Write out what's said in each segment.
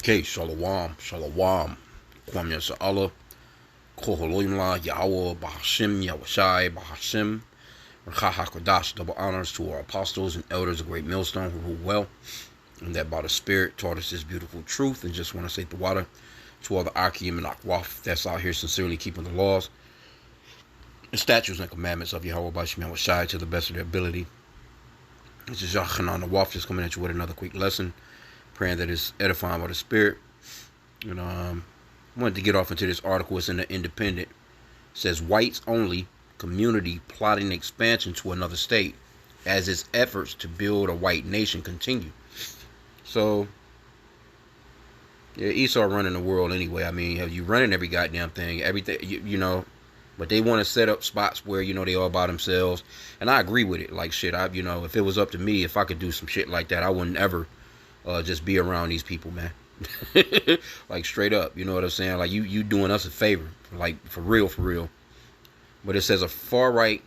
Okay, Shalom, Shalom. Kwam Yasa'Allah, Koholoimla, Yahweh, Bahashim, Yahushai, Bahashim, Racha HaKodash, double honors to our apostles and elders of Great Millstone who rule well, and that by the Spirit taught us this beautiful truth. And just want to say the water to all the H.I.M and Akwaf that's out here sincerely keeping the laws, the statutes and commandments of Yahweh, Bahashim, Yahushai to the best of their ability. This is Yachanan the Waf just coming at you with another quick lesson, praying that it's edifying by the Spirit. And wanted to get off into this article. It's in the Independent. It says whites only community plotting expansion to another state as its efforts to build a white nation continue. So yeah, Esau running the world anyway. I mean, you running every goddamn thing, everything, you know. But they want to set up spots where, you know, they all by themselves. And I agree with it. Like, shit, you know, if it was up to me, if I could do some shit like that, I wouldn't ever just be around these people, man. Like, straight up, you know what I'm saying? Like, you doing us a favor. Like, for real, for real. But it says a far-right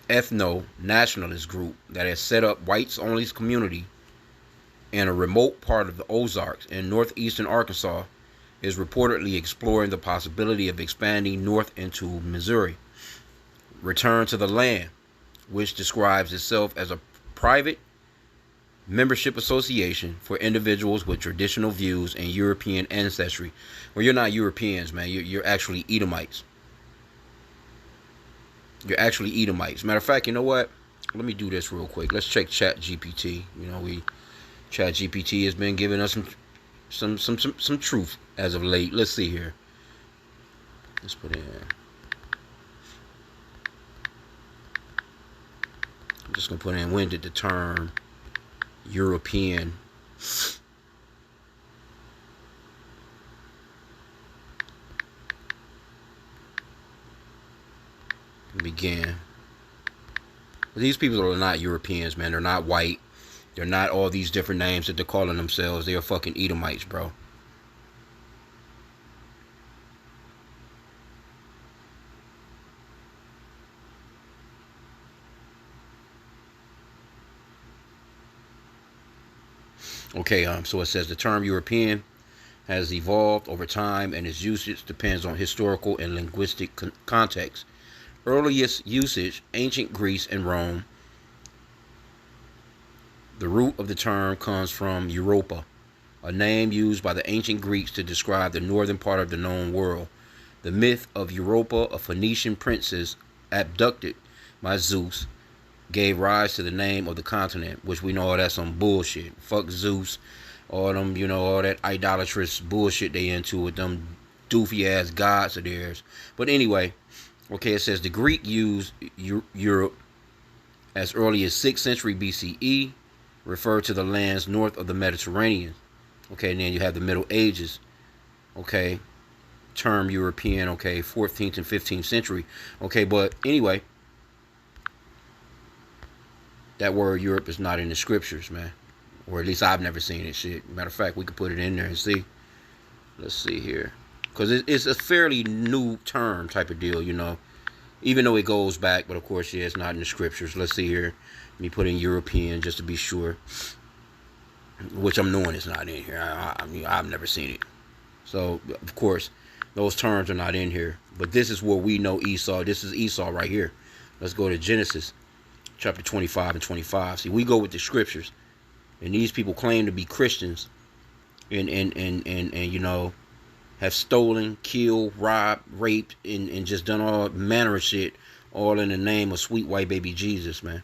ethno-nationalist group that has set up whites-only community in a remote part of the Ozarks in northeastern Arkansas is reportedly exploring the possibility of expanding north into Missouri. Return to the Land, which describes itself as a private membership association for individuals with traditional views and European ancestry. Well, you're not Europeans, man. You're actually Edomites. You're actually Edomites. Matter of fact, you know what? Let me do this real quick. Let's check Chat GPT. You know, Chat GPT has been giving us some truth as of late. Let's see here. Let's put in. I'm just gonna put in, when did the term European begin? These people are not Europeans, man. They're not white. They're not all these different names that they're calling themselves. They are fucking Edomites, bro. Okay, so it says the term European has evolved over time and its usage depends on historical and linguistic context. Earliest usage, ancient Greece and Rome. The root of the term comes from Europa, a name used by the ancient Greeks to describe the northern part of the known world. The myth of Europa, a Phoenician princess abducted by Zeus, gave rise to the name of the continent, which we know that's some bullshit. Fuck Zeus, all them, you know, all that idolatrous bullshit they into with them doofy ass gods of theirs. But anyway, okay, it says the Greek used Europe as early as 6th century BCE, referred to the lands north of the Mediterranean. Okay, and then you have the Middle Ages. Okay, term European. Okay, 14th and 15th century. Okay, but anyway, that word Europe is not in the scriptures, man. Or at least I've never seen it. Shit. Matter of fact, we could put it in there and see. Let's see here. Because it's a fairly new term type of deal, you know. Even though it goes back, but of course, yeah, it's not in the scriptures. Let's see here. Let me put in European just to be sure. Which I'm knowing it's not in here. I mean, I've never seen it. So, of course, those terms are not in here. But this is where we know Esau. This is Esau right here. Let's go to Genesis chapter 25 and 25. See, we go with the scriptures. And these people claim to be Christians. And you know, have stolen, killed, robbed, raped, and just done all manner of shit, all in the name of sweet white baby Jesus, man.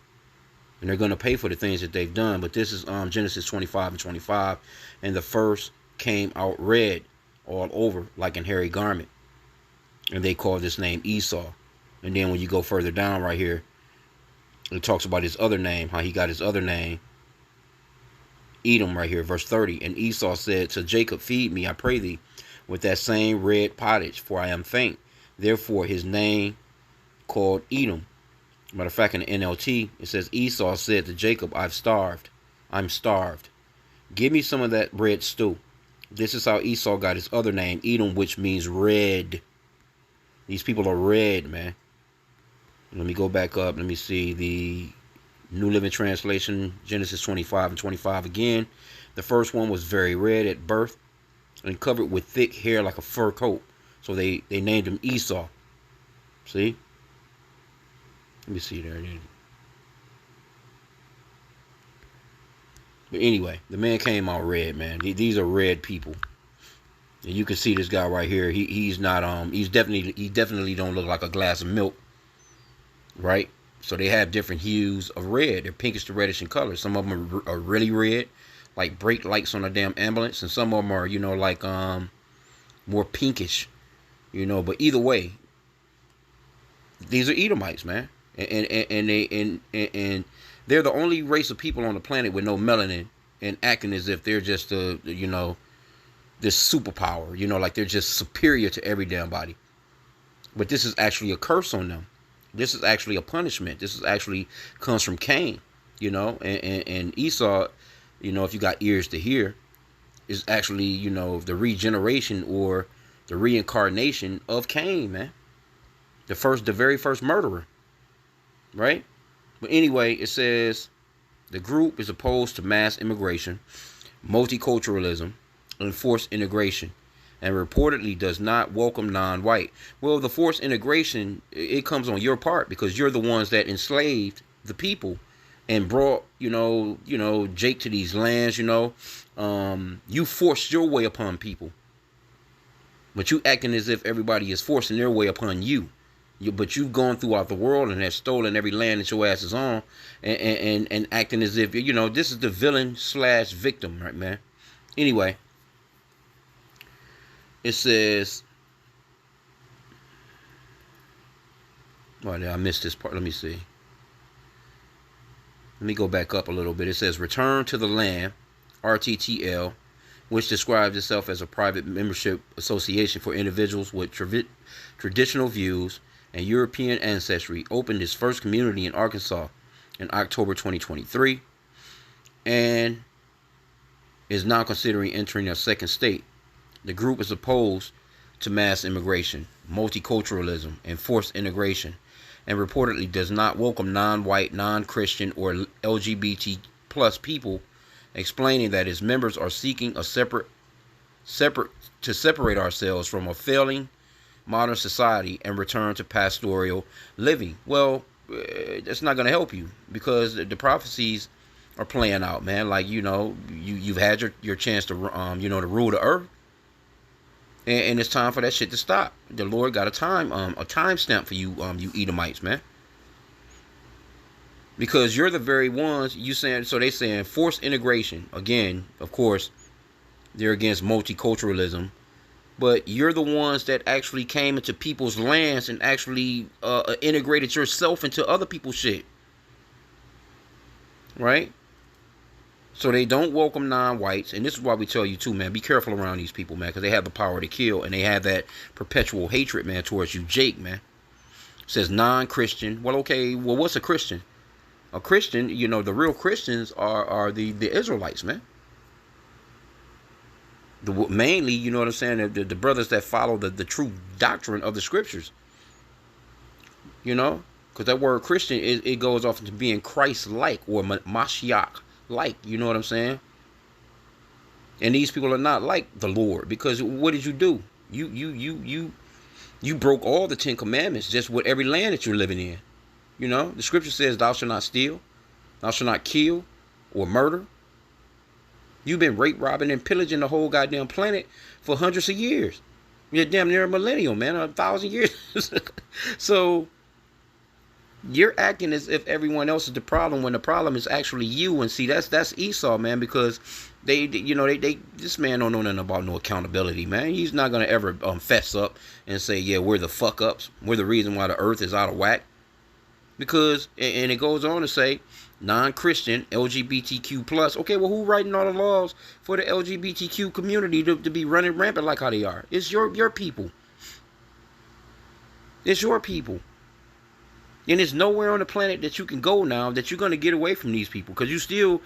And they're going to pay for the things that they've done. But this is Genesis 25 and 25. And the first came out red all over, like an hairy garment. And they call this name Esau. And then when you go further down right here, it talks about his other name, how he got his other name, Edom, right here, verse 30. And Esau said to Jacob, feed me, I pray thee, with that same red pottage, for I am faint. Therefore his name called Edom. Matter of fact, in the NLT, it says Esau said to Jacob, I'm starved. Give me some of that red stew. This is how Esau got his other name, Edom, which means red. These people are red, man. Let me go back up. Let me see the New Living Translation, Genesis 25 and 25 again. The first one was very red at birth and covered with thick hair like a fur coat. So they named him Esau. See? Let me see there. But anyway, the man came out red, man. These are red people. And you can see this guy right here. He's not he definitely don't look like a glass of milk. Right? So they have different hues of red. They're pinkish to reddish in color. Some of them are really red, like brake lights on a damn ambulance, and some of them are, like more pinkish, But either way, these are Edomites, man, and they're the only race of people on the planet with no melanin and acting as if they're just this superpower, like they're just superior to every damn body. But this is actually a curse on them. This is actually a punishment. This is actually comes from Cain, and Esau, if you got ears to hear, is actually, the regeneration or the reincarnation of Cain, man. The very first murderer, right? But anyway, it says the group is opposed to mass immigration, multiculturalism, and forced integration, and reportedly does not welcome non-white. Well, the forced integration, it comes on your part because you're the ones that enslaved the people and brought, Jake to these lands, you forced your way upon people. But you acting as if everybody is forcing their way upon you. But you've gone throughout the world and have stolen every land that your ass is on and acting as if, this is the villain/victim, right, man? Anyway. It says, I missed this part. Let me see. Let me go back up a little bit. It says, Return to the Land, RTTL, which describes itself as a private membership association for individuals with traditional views and European ancestry, opened its first community in Arkansas in October 2023 and is now considering entering a second state. The group is opposed to mass immigration, multiculturalism, and forced integration, and reportedly does not welcome non-white, non-Christian, or LGBT plus people, explaining that its members are seeking to separate ourselves from a failing modern society and return to pastoral living. Well, that's not going to help you because the prophecies are playing out, man. Like, you've had your chance to, to rule the earth. And it's time for that shit to stop. The Lord got a time stamp for you, you Edomites, man. Because you're the very ones so they saying forced integration. Again, of course, they're against multiculturalism. But you're the ones that actually came into people's lands and actually integrated yourself into other people's shit. Right? So they don't welcome non-whites, and this is why we tell you too, man, be careful around these people, man, because they have the power to kill, and they have that perpetual hatred, man, towards you, Jake, man. It says non-Christian. Well, okay, what's a Christian? A Christian, the real Christians are the Israelites, man. Mainly, you know what I'm saying, the brothers that follow the true doctrine of the scriptures. Because that word Christian, it goes off into being Christ-like or Mashiach. You know what I'm saying? And these people are not like the Lord, because what did you do? You broke all the 10 commandments just with every land that you're living in. The scripture says, thou shalt not steal, thou shalt not kill or murder. You've been rape, robbing, and pillaging the whole goddamn planet for hundreds of years. You're damn near a millennium, man, 1,000 years. So you're acting as if everyone else is the problem when the problem is actually you. And see, that's Esau, man, because they this man don't know nothing about no accountability, man. He's not gonna ever fess up and say, yeah, we're the fuck ups, we're the reason why the earth is out of whack. Because, and it goes on to say, non-Christian, LGBTQ plus. Okay, well, who writing all the laws for the LGBTQ community to be running rampant like how they are? It's your people. It's your people. And there's nowhere on the planet that you can go now that you're going to get away from these people. Because you still,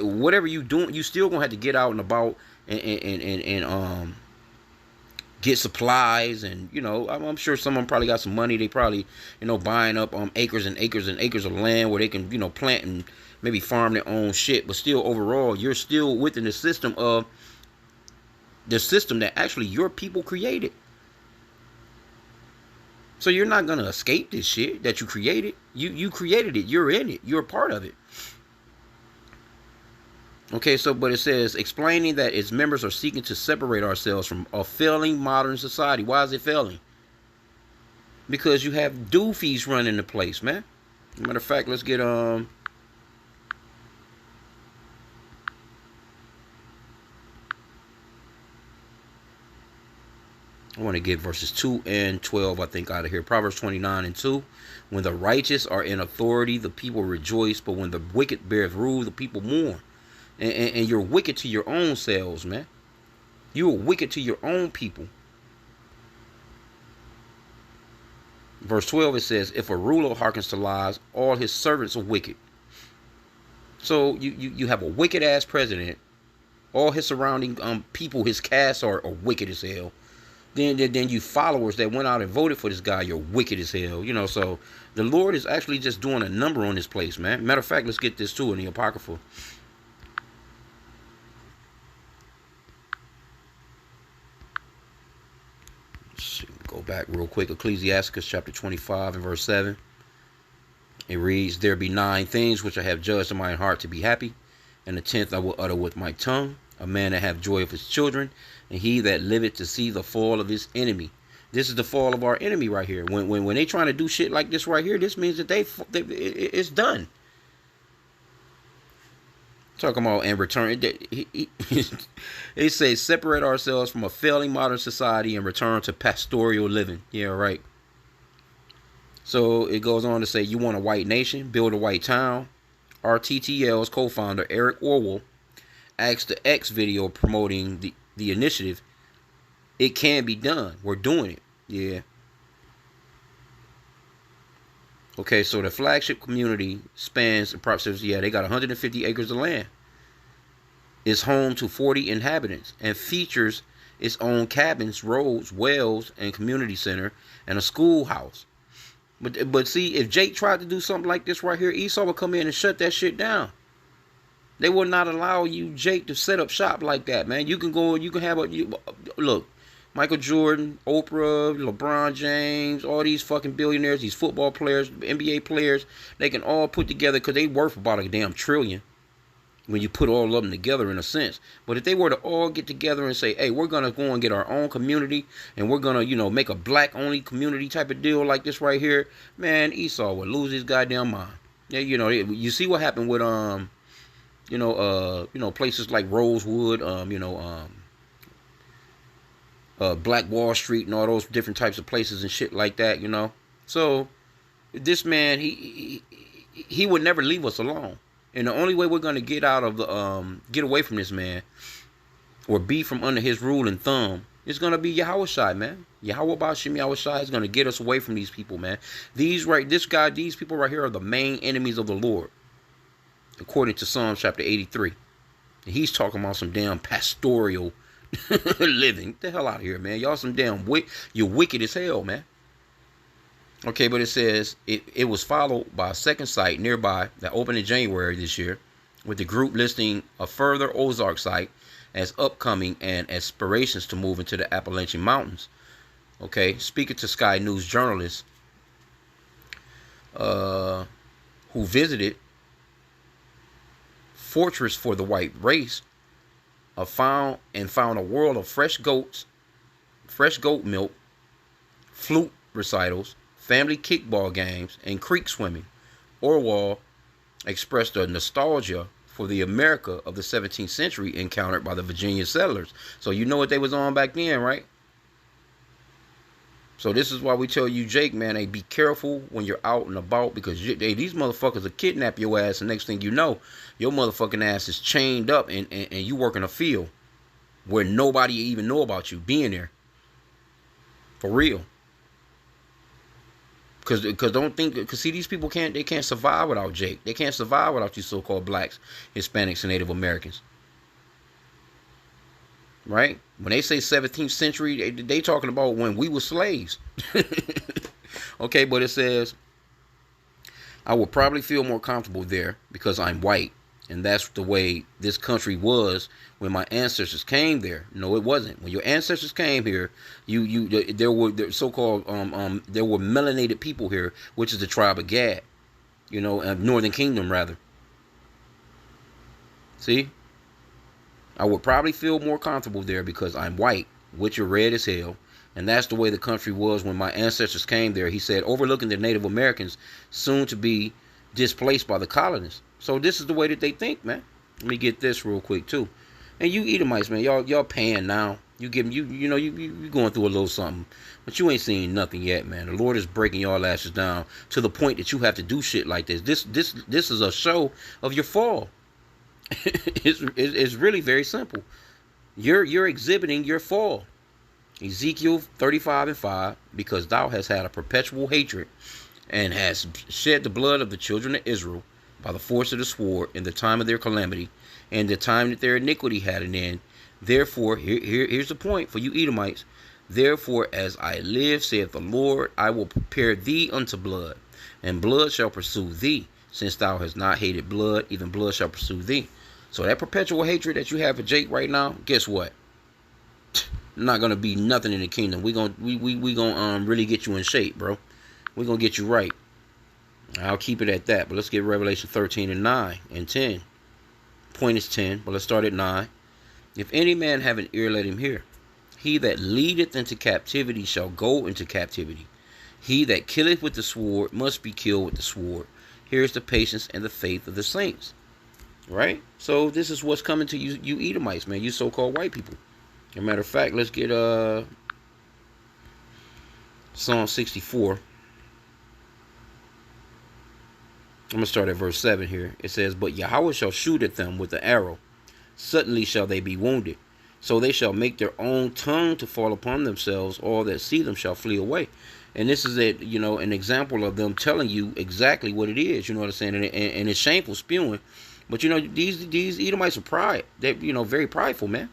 whatever you doing, you still going to have to get out and about and get supplies, and I'm sure some of them probably got some money. They probably buying up acres and acres and acres of land where they can plant and maybe farm their own shit. But still, overall, you're still within the system that actually your people created. So you're not gonna escape this shit that you created. You created it. You're in it. You're a part of it. Okay, so but it says explaining that its members are seeking to separate ourselves from a failing modern society. Why is it failing? Because you have doofies running the place, man. Matter of fact, let's get I want to get verses 2 and 12, I think, out of here. Proverbs 29 and 2. When the righteous are in authority, the people rejoice. But when the wicked bears rule, the people mourn. And you're wicked to your own selves, man. You are wicked to your own people. Verse 12, it says, if a ruler hearkens to lies, all his servants are wicked. So you have a wicked ass president. All his surrounding people, his cast are wicked as hell. Then you followers that went out and voted for this guy, you're wicked as hell. So the Lord is actually just doing a number on this place, man. Matter of fact, let's get this too in the Apocrypha. Go back real quick. Ecclesiasticus chapter 25 and verse 7. It reads, there be 9 things which I have judged in my heart to be happy, and the 10th I will utter with my tongue. A man that have joy of his children, and he that liveth to see the fall of his enemy. This is the fall of our enemy right here. When they trying to do shit like this right here, this means that it's done. Talking about and return. It says separate ourselves from a failing modern society and return to pastoral living. Yeah, right. So it goes on to say, you want a white nation, build a white town. RTTL's co-founder Eric Orwell asked the X video promoting the initiative, it can be done. We're doing it. Yeah. Okay, so the flagship community spans approximately, they got 150 acres of land. It's home to 40 inhabitants and features its own cabins, roads, wells, and community center, and a schoolhouse. But see, if Jake tried to do something like this right here, Esau would come in and shut that shit down. They would not allow you, Jake, to set up shop like that, man. You can go, you can have look, Michael Jordan, Oprah, LeBron James, all these fucking billionaires, these football players, NBA players, they can all put together, because they worth about a damn trillion when you put all of them together in a sense. But if they were to all get together and say, hey, we're going to go and get our own community, and we're going to, make a black-only community type of deal like this right here, man, Esau would lose his goddamn mind. Yeah, you see what happened with, places like Rosewood, Black Wall Street and all those different types of places and shit like that, So this man, he would never leave us alone. And the only way we're going to get out of get away from this man, or be from under his rule and thumb, is going to be Yahushua, man. Yahweh Bashim Yahushua is going to get us away from these people, man. These people right here are the main enemies of the Lord, according to Psalm chapter 83. And he's talking about some damn pastoral living. Get the hell out of here, man. Y'all some damn you're wicked as hell, man. Okay, but it says it was followed by a second site nearby that opened in January this year, with the group listing a further Ozark site as upcoming and aspirations to move into the Appalachian Mountains. Okay, speaking to Sky News journalists who visited Fortress for the White Race, found a world of fresh goat milk, flute recitals, family kickball games, and creek swimming. Orwell expressed a nostalgia for the America of the 17th century encountered by the Virginia settlers. So you know what they was on back then, right? So this is why we tell you, Jake, man, hey, be careful when you're out and about, because these motherfuckers will kidnap your ass, and next thing you know, your motherfucking ass is chained up, and you work in a field where nobody even know about you being there. For real. Because see, these people can't survive without Jake. They can't survive without you so-called blacks, Hispanics, and Native Americans. right? When they say 17th century, they talking about when we were slaves. Okay, but it says, I would probably feel more comfortable there because I'm white. And that's the way this country was when my ancestors came there. No, it wasn't. When your ancestors came here, there were so-called there were melanated people here, which is the tribe of Gad, Northern Kingdom rather. See, I would probably feel more comfortable there because I'm white, which are red as hell. And that's the way the country was when my ancestors came there. He said, overlooking the Native Americans, soon to be displaced by the colonists. So this is the way that they think, man. Let me get this real quick too. And you Edomites, man, y'all paying now. You going through a little something, but you ain't seen nothing yet, man. The Lord is breaking y'all asses down to the point that you have to do shit like this. This is a show of your fall. It's really very simple. You're exhibiting your fall. Ezekiel 35:5, because thou hast had a perpetual hatred and hast shed the blood of the children of Israel by the force of the sword in the time of their calamity and the time that their iniquity had an end. Therefore, here's the point for you Edomites. Therefore, as I live, saith the Lord, I will prepare thee unto blood, and blood shall pursue thee. Since thou hast not hated blood, even blood shall pursue thee. So that perpetual hatred that you have for Jake right now, guess what? Not gonna be nothing in the kingdom. We gonna really get you in shape, bro. We're gonna get you right. I'll keep it at that. But let's get Revelation 13:9 and 10. Point is 10, but let's start at 9. If any man have an ear, let him hear. He that leadeth into captivity shall go into captivity. He that killeth with the sword must be killed with the sword. Here's the patience and the faith of the saints. Right? So this is what's coming to you Edomites, man. You so-called white people. As a matter of fact, let's get Psalm 64. I'm going to start at verse 7 here. It says, but Yahweh shall shoot at them with the arrow. Suddenly shall they be wounded. So they shall make their own tongue to fall upon themselves. All that see them shall flee away. And this is an example of them telling you exactly what it is. You know what I'm saying? And it's shameful spewing. But these Edomites are pride. They're very prideful, man.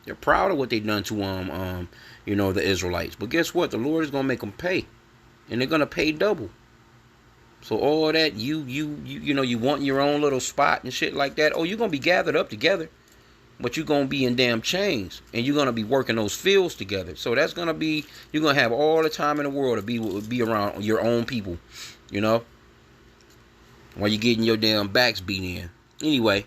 They're proud of what they've done to the Israelites. But guess what? The Lord is gonna make them pay, and they're gonna pay double. So all that you want your own little spot and shit like that. Oh, you're gonna be gathered up together, but you're gonna be in damn chains, and you're gonna be working those fields together. So that's gonna be you're gonna have all the time in the world to be around your own people, while you're getting your damn backs beat in. Anyway.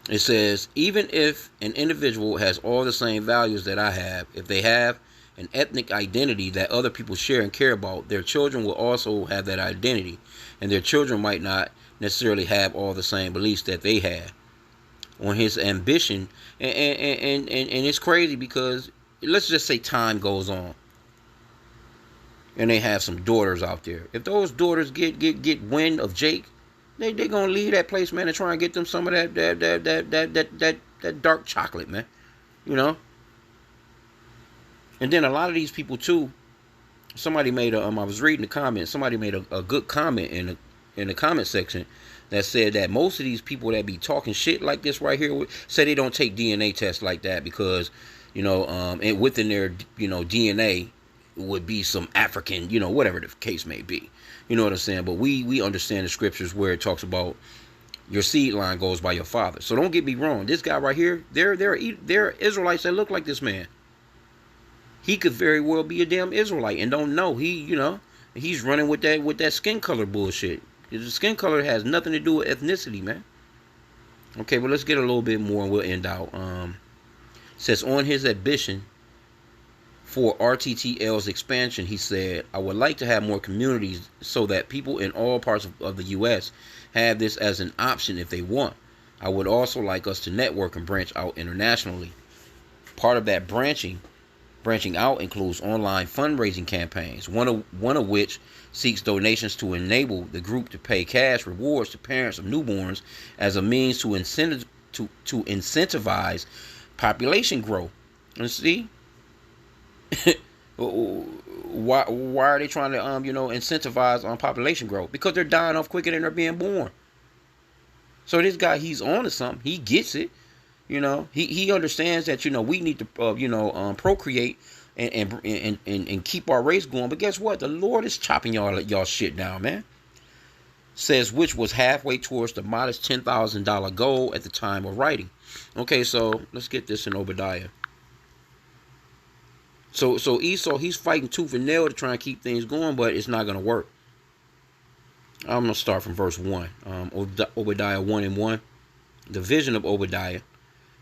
It says, even if an individual has all the same values that I have, if they have an ethnic identity that other people share and care about, their children will also have that identity. And their children might not necessarily have all the same beliefs that they have. On his ambition, and it's crazy because let's just say time goes on. And they have some daughters out there. If those daughters get wind of Jake, They gonna leave that place, man, and try and get them some of that dark chocolate, man. And then a lot of these people too. Somebody made I was reading the comments. Somebody made a good comment in the comment section that said that most of these people that be talking shit like this right here say they don't take DNA tests like that because and within their DNA would be some African, whatever the case may be. You know what I'm saying? But we understand the scriptures where it talks about your seed line goes by your father. So don't get me wrong. This guy right here, there are Israelites that look like this man. He could very well be a damn Israelite and don't know. He's running with that skin color bullshit. The skin color has nothing to do with ethnicity, man. Okay, well let's get a little bit more and we'll end out. Says on his ambition for RTTL's expansion, he said, I would like to have more communities so that people in all parts of the U.S. have this as an option if they want. I would also like us to network and branch out internationally. Part of that branching out includes online fundraising campaigns, one of which seeks donations to enable the group to pay cash rewards to parents of newborns as a means to incentivize population growth. And see, why are they trying to incentivize on population growth? Because they're dying off quicker than they're being born. So this guy, he's on to something. He gets it. He understands that we need to procreate and keep our race going. But guess what? The Lord is chopping y'all shit down, man. Says which was halfway towards the modest $10,000 goal at the time of writing. Okay, so let's get this in Obadiah. So Esau, he's fighting tooth and nail to try and keep things going, but it's not going to work. I'm going to start from verse 1. Obadiah 1:1. The vision of Obadiah.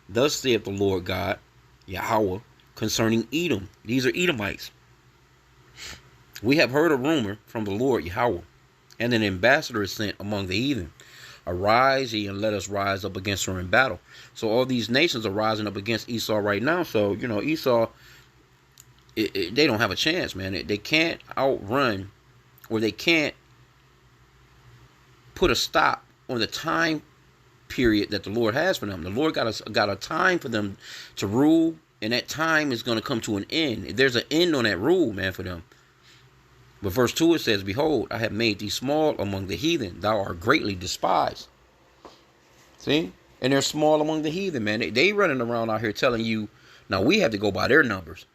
Thus saith the Lord God, Yahweh, concerning Edom. These are Edomites. We have heard a rumor from the Lord Yahweh, and an ambassador is sent among the heathen. Arise ye and let us rise up against her in battle. So all these nations are rising up against Esau right now. So, Esau, they don't have a chance, man. They can't outrun, or they can't put a stop on the time period that the Lord has for them. The Lord got a time for them to rule, and that time is going to come to an end. There's an end on that rule, man, for them. But verse 2, it says, Behold, I have made thee small among the heathen. Thou art greatly despised. See? And they're small among the heathen, man. They running around out here telling you, now we have to go by their numbers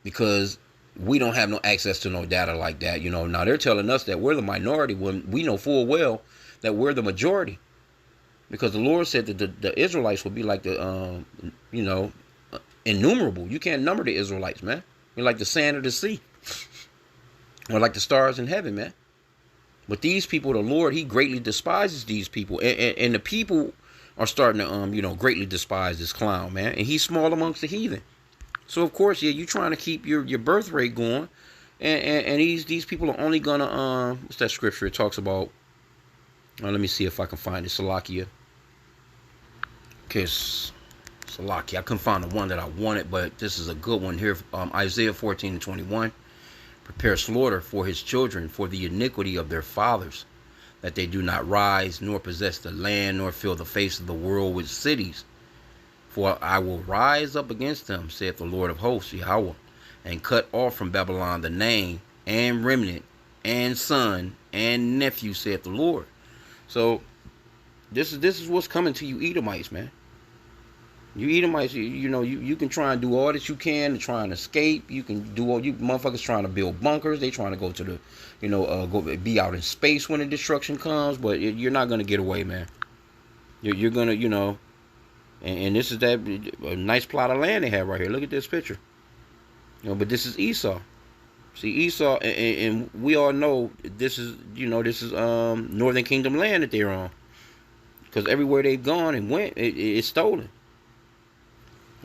because we don't have no access to no data like that. Now they're telling us that we're the minority when we know full well that we're the majority. Because the Lord said that the Israelites would be like the, innumerable. You can't number the Israelites, man. You're like the sand of the sea. Or like the stars in heaven, man. But these people, the Lord, he greatly despises these people. And the people are starting to, greatly despise this clown, man. And he's small amongst the heathen. So, of course, you're trying to keep your birth rate going. And these people are only going to, what's that scripture it talks about? Let me see if I can find it. Salakia. Okay, Salakia. I couldn't find the one that I wanted, but this is a good one here. Isaiah 14:21. Prepare slaughter for his children for the iniquity of their fathers, that they do not rise, nor possess the land, nor fill the face of the world with cities. For I will rise up against them, saith the Lord of hosts, Yahweh, and cut off from Babylon the name, and remnant, and son, and nephew, saith the Lord. So, this is what's coming to you Edomites, man. You Edomites, you can try and do all that you can to try and escape. You can do all you motherfuckers trying to build bunkers. They trying to go to the, go be out in space when the destruction comes. But you're not gonna get away, man. You're gonna, and this is that a nice plot of land they have right here. Look at this picture. But this is Esau. See, Esau, and we all know this is, Northern Kingdom land that they're on, because everywhere they've gone and went, it's stolen.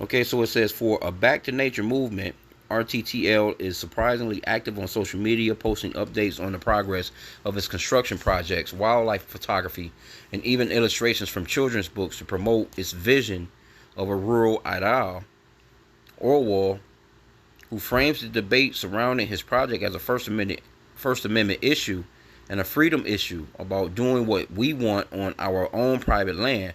Okay, so it says, for a Back to Nature movement, RTTL is surprisingly active on social media, posting updates on the progress of its construction projects, wildlife photography, and even illustrations from children's books to promote its vision of a rural ideal. Orwell, who frames the debate surrounding his project as a First Amendment issue and a freedom issue about doing what we want on our own private land,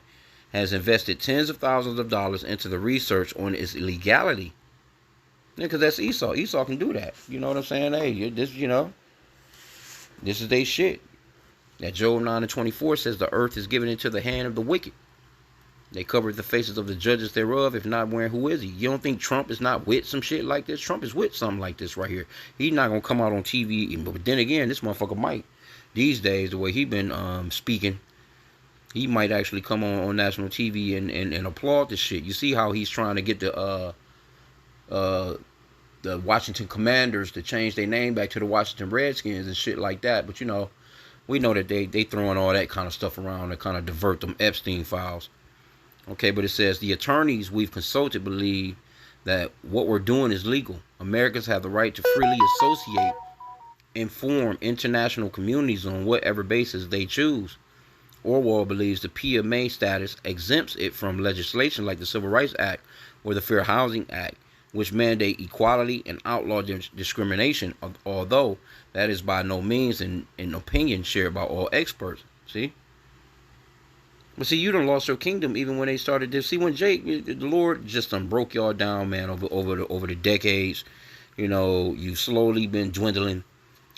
has invested tens of thousands of dollars into the research on its illegality. Because that's Esau. Esau can do that. You know what I'm saying? Hey, this is their shit. That Job 9:24 says the earth is given into the hand of the wicked. They covered the faces of the judges thereof. If not, where, who is he? You don't think Trump is not with some shit like this? Trump is with something like this right here. He's not going to come out on TV. But then again, this motherfucker might. These days, the way he been speaking, he might actually come on national TV and applaud this shit. You see how he's trying to get the Washington Commanders to change their name back to the Washington Redskins and shit like that. But we know that they throwing all that kind of stuff around to kind of divert them Epstein files. Okay, but it says the attorneys we've consulted believe that what we're doing is legal. Americans have the right to freely associate and form international communities on whatever basis they choose. Orwell believes the PMA status exempts it from legislation like the Civil Rights Act or the Fair Housing Act, which mandate equality and outlaw discrimination, although that is by no means an opinion shared by all experts. See? But see, you done lost your kingdom even when they started this. See, when Jake, the Lord just done broke y'all down, man, over the decades. You've slowly been dwindling.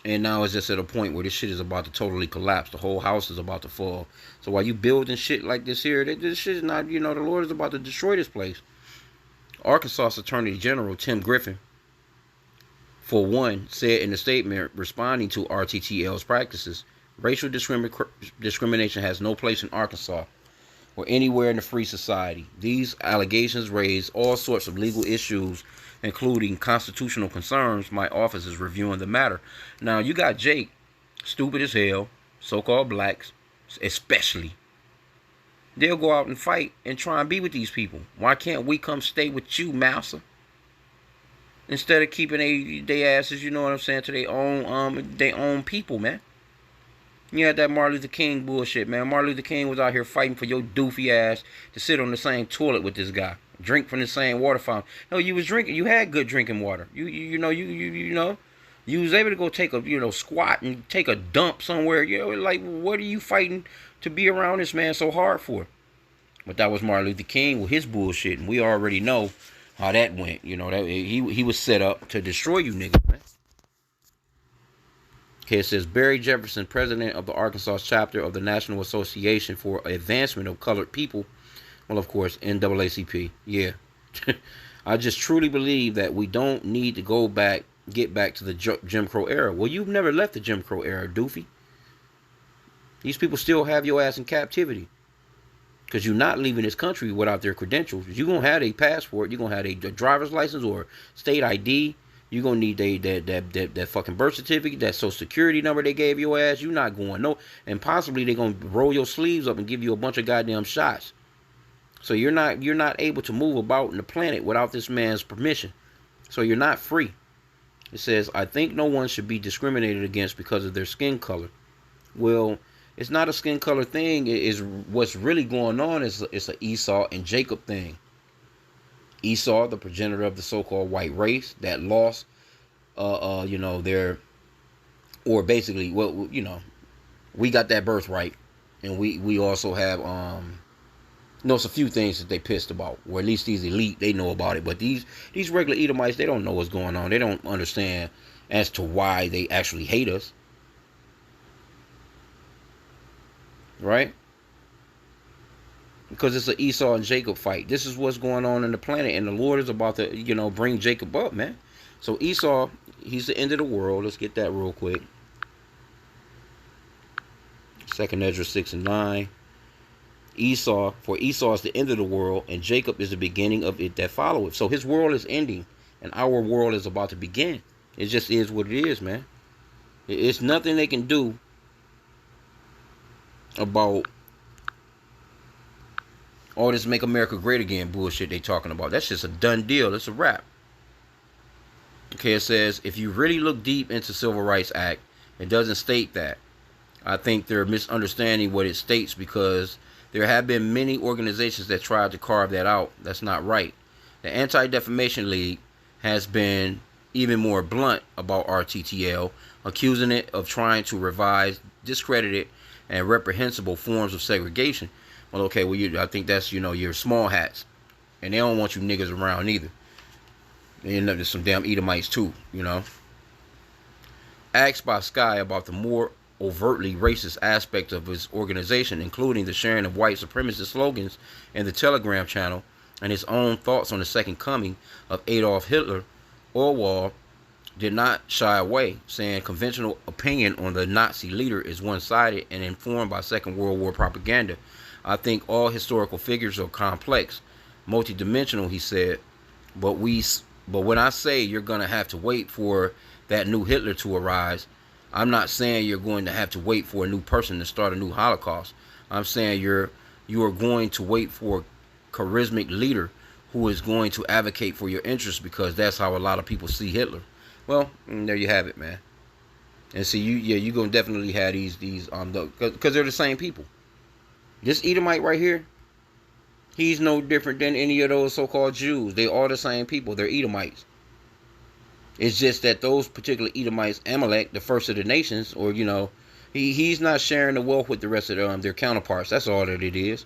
And now it's just at a point where this shit is about to totally collapse. The whole house is about to fall. So while you building shit like this here, this shit is not, the Lord is about to destroy this place. Arkansas Attorney General Tim Griffin, for one, said in a statement responding to RTTL's practices, racial discrimination has no place in Arkansas or anywhere in a free society. These allegations raise all sorts of legal issues, including constitutional concerns. My office is reviewing the matter. Now, you got Jake, stupid as hell, so-called blacks, especially. They'll go out and fight and try and be with these people. Why can't we come stay with you, massa? Instead of keeping they asses, you know what I'm saying, to their own people, man. You had that Martin Luther King bullshit, man. Martin Luther King was out here fighting for your doofy ass to sit on the same toilet with this guy, drink from the same water fountain. No, you was drinking. You had good drinking water. You was able to go take a squat and take a dump somewhere. Like, what are you fighting to be around this man so hard for? But that was Martin Luther King with his bullshit, and we already know how that went. That he was set up to destroy you niggas, man. Okay, it says Barry Jefferson, president of the Arkansas chapter of the National Association for Advancement of Colored People. Well, of course, NAACP. Yeah. I just truly believe that we don't need to get back to the Jim Crow era. Well, you've never left the Jim Crow era, doofy. These people still have your ass in captivity. Because you're not leaving this country without their credentials. You're going to have a passport. You're going to have a driver's license or state ID. You're going to need that fucking birth certificate, that social security number they gave your ass. You're not going, no. And possibly they're going to roll your sleeves up and give you a bunch of goddamn shots. So you're not able to move about in the planet without this man's permission. So you're not free. It says, I think no one should be discriminated against because of their skin color. Well, it's not a skin color thing. It is what's really going on is it's an Esau and Jacob thing. Esau, the progenitor of the so-called white race that lost, their, or basically, we got that birthright, and we also have, it's a few things that they pissed about, or at least these elite, they know about it, but these regular Edomites, they don't know what's going on. They don't understand as to why they actually hate us. Right? Because it's an Esau and Jacob fight. This is what's going on in the planet, and the Lord is about to, bring Jacob up, man. So Esau, he's the end of the world. Let's get that real quick. 2nd Ezra 6 and 9. Esau is the end of the world, and Jacob is the beginning of it that followeth. So his world is ending, and our world is about to begin. It just is what it is, man. It's nothing they can do about all this make America great again bullshit they talking about. That's just a done deal. It's a wrap. Okay, it says, if you really look deep into Civil Rights Act, it doesn't state that. I think they're misunderstanding what it states because there have been many organizations that tried to carve that out. That's not right. The Anti-Defamation League has been even more blunt about RTTL, accusing it of trying to revise discredited and reprehensible forms of segregation. Well, okay, I think that's, your small hats. And they don't want you niggas around either. They end up with some damn Edomites too, Asked by Sky about the more overtly racist aspect of his organization, including the sharing of white supremacist slogans in the Telegram channel and his own thoughts on the second coming of Adolf Hitler, Orwell did not shy away, saying conventional opinion on the Nazi leader is one-sided and informed by Second World War propaganda. I think all historical figures are complex, multidimensional, he said. But when I say you're going to have to wait for that new Hitler to arise, I'm not saying you're going to have to wait for a new person to start a new Holocaust. I'm saying you are going to wait for a charismatic leader who is going to advocate for your interests, because that's how a lot of people see Hitler. Well, there you have it, man. And see, you're going to definitely have these because they're the same people. This Edomite right here, he's no different than any of those so-called Jews. They all the same people. They're Edomites. It's just that those particular Edomites, Amalek, the first of the nations, or, he's not sharing the wealth with the rest of their counterparts. That's all that it is.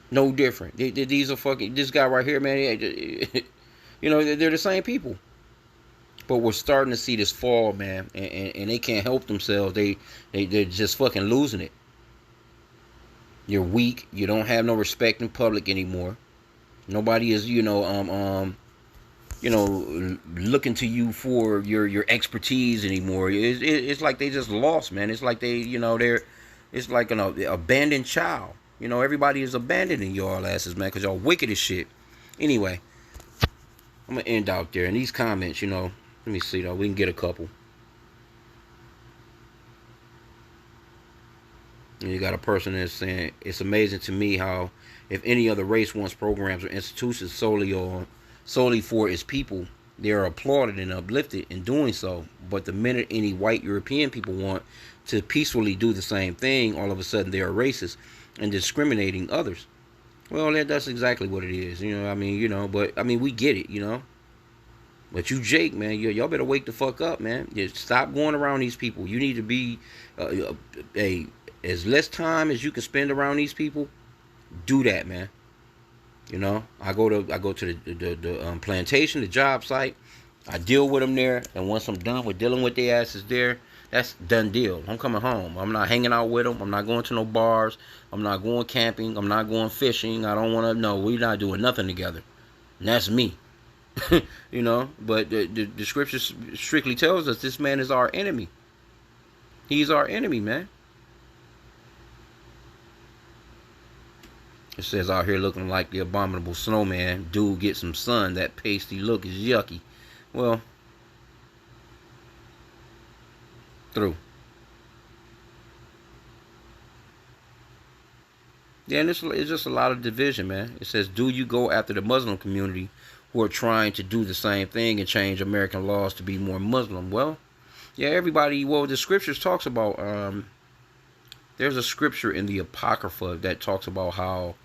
No different. These are fucking, this guy right here, man, they're the same people. But we're starting to see this fall, man, and they can't help themselves. They're just fucking losing it. You're weak. You don't have no respect in public anymore. Nobody is, looking to you for your expertise anymore. It's like they just lost, man. It's like it's like an abandoned child. Everybody is abandoning y'all asses, man, because y'all wicked as shit. Anyway, I'm gonna end out there in these comments. Let me see though. We can get a couple. And you got a person that's saying it's amazing to me how if any other race wants programs or institutions solely for its people, they are applauded and uplifted in doing so. But the minute any white European people want to peacefully do the same thing, all of a sudden they are racist and discriminating others. Well, that's exactly what it is. But I mean, we get it. But you, Jake, man, y'all better wake the fuck up, man. Just stop going around these people. You need to be as less time as you can spend around these people. Do that, man. I go to the plantation, the job site. I deal with them there, and once I'm done with dealing with their asses there, that's done deal. I'm coming home. I'm not hanging out with them. I'm not going to no bars. I'm not going camping. I'm not going fishing. I don't want to. No, we're not doing nothing together. And that's me. But the scripture strictly tells us this man is our enemy. He's our enemy, man. It says out here looking like the abominable snowman. Dude, get some sun. That pasty look is yucky. Well, through. Yeah, and it's just a lot of division, man. It says, do you go after the Muslim community who are trying to do the same thing and change American laws to be more Muslim? Well, yeah, everybody, the scriptures talks about, there's a scripture in the Apocrypha that talks about how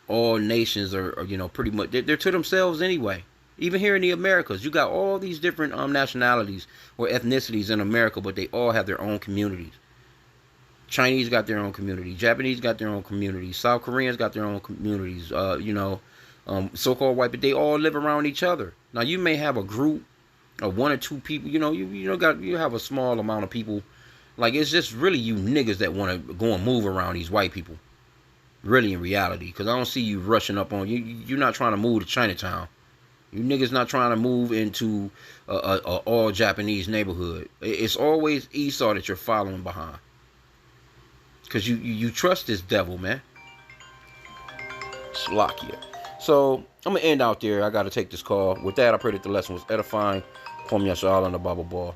all nations are pretty much, they're to themselves anyway. Even here in the Americas, you got all these different nationalities or ethnicities in America, but they all have their own communities. Chinese got their own community. Japanese got their own communities. South Koreans got their own communities. So-called white, but they all live around each other. Now, you may have a group of one or two people. You have a small amount of people. Like, it's just really you niggas that want to go and move around these white people. Really, in reality, because I don't see you rushing up on you. You're not trying to move to Chinatown. You niggas not trying to move into a all Japanese neighborhood. It's always Esau that you're following behind. Because you trust this devil, man. Slakia. So, I'm going to end out there. I got to take this call. With that, I pray that the lesson was edifying. Pom Yasha'Allah on the Bible Ball.